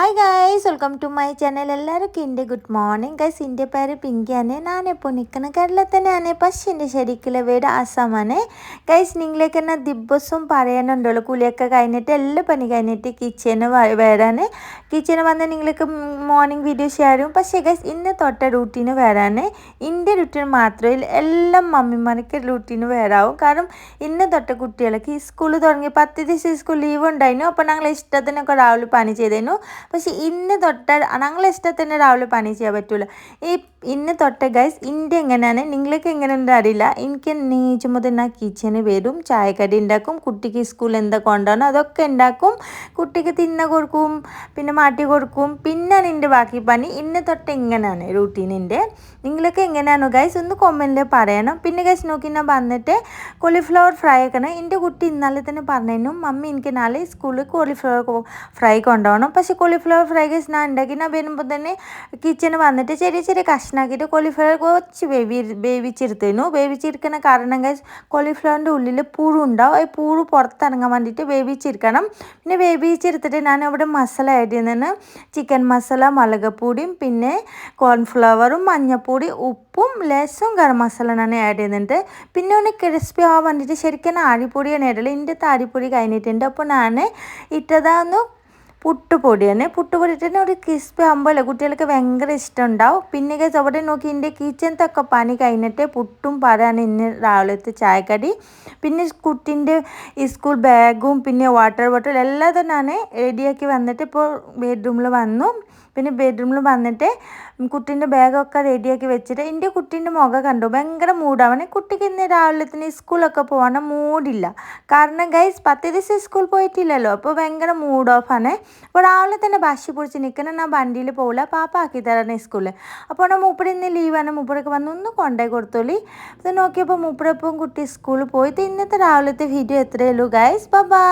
Hi guys, welcome to my channel. എല്ലാവർക്കും എൻ്റെ good morning guys. എൻ്റെ പേര് പിങ്കിയാണ്. ഞാനിപ്പോൾ നിൽക്കുന്ന കേരളത്തിൽ തന്നെയാണ്. പക്ഷേ എൻ്റെ ശരിക്കുള്ള വീട് ആസാമാണ് ഗൈസ്. നിങ്ങളേക്ക് തന്നെ ദിവസവും പറയാനുണ്ടല്ലോ, കുളിയൊക്കെ കഴിഞ്ഞിട്ട് എല്ലാ പണി കഴിഞ്ഞിട്ട് കിച്ചന് വരാൻ. കിച്ചന് വന്ന് നിങ്ങൾക്ക് മോർണിംഗ് വീഡിയോ ഷെയർ ചെയ്യും. പക്ഷേ ഗൈസ്, ഇന്ന് തൊട്ട റൂട്ടീന് വരാൻ എൻ്റെ റൂട്ടീൻ മാത്രമേ എല്ലാ മമ്മിമാർക്ക് റൂട്ടീന് വരാവും. കാരണം ഇന്ന് തൊട്ട കുട്ടികൾക്ക് സ്കൂൾ തുടങ്ങി 10 ദിവസം സ്കൂൾ ലീവ് ഉണ്ടായിരുന്നു. അപ്പോൾ ഞങ്ങൾ ഇഷ്ടത്തിനൊക്കെ രാവിലെ പണി ചെയ്തിരുന്നു. പക്ഷേ ഇന്ന് തൊട്ട് ഞങ്ങൾ ഇഷ്ടത്തിന് രാവിലെ പണി ചെയ്യാൻ പറ്റില്ല. ഇന്ന് തൊട്ട് ഗൈസ് ഇന്ത്യ എങ്ങനെയാണ്, നിങ്ങൾക്ക് എങ്ങനെയുണ്ട് അറിയില്ല. എനിക്ക് നീച്ചുമ്പോൾ തന്നെ കിച്ചന് വരും, ചായക്കടി ഉണ്ടാക്കും, കുട്ടിക്ക് സ്കൂളിൽ എന്താ കൊണ്ടുപോകണം അതൊക്കെ ഉണ്ടാക്കും, കുട്ടിക്ക് തിന്ന കൊടുക്കും, പിന്നെ മാറ്റി കൊടുക്കും. പിന്നെ എൻ്റെ ബാക്കി പണി ഇന്ന് തൊട്ട് ഇങ്ങനെയാണ് റൂട്ടീനിൻ്റെ. നിങ്ങൾക്ക് എങ്ങനെയാണോ ഗൈസ് ഒന്ന് കൊമ്മൻറ്റിൽ പറയണം. പിന്നെ ഗൈസ് നോക്കി ഞാൻ വന്നിട്ട് കോളിഫ്ലവർ ഫ്രൈ ആക്കണം. എൻ്റെ കുട്ടി ഇന്നലെ തന്നെ പറഞ്ഞു, മമ്മി എനിക്ക് നാളെ സ്കൂളിൽ കോളിഫ്ലവർ ഫ്രൈ കൊണ്ടുപോകണം. പക്ഷേ കോളിഫ്ലവർ ഫ്രൈ ഗൈസ് ഞാൻ ഉണ്ടാക്കി ഞാൻ വരുമ്പോൾ തന്നെ കിച്ചന് വന്നിട്ട് ചെറിയ ചെറിയ കഷ്ണാക്കിയിട്ട് കോളിഫ്ലവർ കുറച്ച് വേവിച്ചിരിക്കുന്ന കാരണം ഗൈസ് കോളിഫ്ലവറിൻ്റെ ഉള്ളിൽ പുഴു ഉണ്ടാവും. ഈ പുഴു പുറത്തിറങ്ങാൻ വേണ്ടിയിട്ട് വേവിച്ചിരിക്കണം. പിന്നെ വേവിച്ചെടുത്തിട്ട് ഞാൻ അവിടെ മസാല ആഡ് ചെയ്യുന്നതിന് ചിക്കൻ മസാല, മുളകുപൊടിയും, പിന്നെ കോൺഫ്ലവറും, മഞ്ഞൾപ്പൊടി, ഉപ്പും, ലേശം ഗരം മസാല ഞാൻ ആഡ് ചെയ്യുന്നുണ്ട്. പിന്നെ ഒന്ന് ക്രിസ്പി ആവാൻ വേണ്ടിയിട്ട് ശരിക്കും അരിപ്പൊടിയാണ് ഇടല്. എൻ്റെ അരിപ്പൊടി കഴിഞ്ഞിട്ടുണ്ട്. അപ്പോൾ ഞാൻ ഇട്ടതാന്ന് പുട്ടുപൊടിയാണ്. പുട്ടുപൊടി ഇട്ടിട്ട് ഒരു ക്രിസ്പി ആകുമ്പോൾ കുട്ടികൾക്ക് ഭയങ്കര ഇഷ്ടമുണ്ടാവും. പിന്നെ ഗൈസ് അവിടെ നോക്കി എൻ്റെ കിച്ചണത്തൊക്കെ പണി കഴിഞ്ഞിട്ട് പുട്ടും പഴമാണ് ഇന്ന് രാവിലത്തെ ചായക്കടി. പിന്നെ കുട്ടീൻ്റെ സ്കൂൾ ബാഗും പിന്നെ വാട്ടർ ബോട്ടിൽ എല്ലാതും ഞാൻ റെഡിയാക്കി വന്നിട്ട് ഇപ്പോൾ ബെഡ്റൂമിൽ വന്നു. പിന്നെ ബെഡ്റൂമിൽ വന്നിട്ട് കുട്ടീൻ്റെ ബാഗൊക്കെ റെഡിയാക്കി വെച്ചിട്ട് എൻ്റെ കുട്ടീൻ്റെ മുഖം കണ്ടു ഭയങ്കര മൂടാവണേ. കുട്ടിക്ക് ഇന്ന് രാവിലെ തന്നെ സ്കൂളൊക്കെ പോകാൻ മൂഡില്ല. കാരണം ഗൈസ് 10 ദിവസം സ്കൂൾ പോയിട്ടില്ലല്ലോ, അപ്പോൾ ഭയങ്കര മൂഡ് ഓഫാണ്. അപ്പോൾ രാവിലെ തന്നെ ബസ് പിടിച്ച് നിൽക്കണം. ഞാൻ വണ്ടിയിൽ പോകില്ല, പാപ്പ ആക്കി തരാണ് സ്കൂളിൽ. അപ്പോൾ ഞാൻ മൂപ്പര് ഇന്ന് ലീവാണ്, മൂപ്പരൊക്കെ വന്ന് ഒന്ന് കൊണ്ടുപോയി കൊടുത്തോളി. അത് നോക്കിയപ്പോൾ മൂപ്പരപ്പം കുട്ടി സ്കൂളിൽ പോയിട്ട് ഇന്നത്തെ രാവിലത്തെ വീഡിയോ എത്രയേ ഉള്ളൂ ഗൈസ്. ബൈ.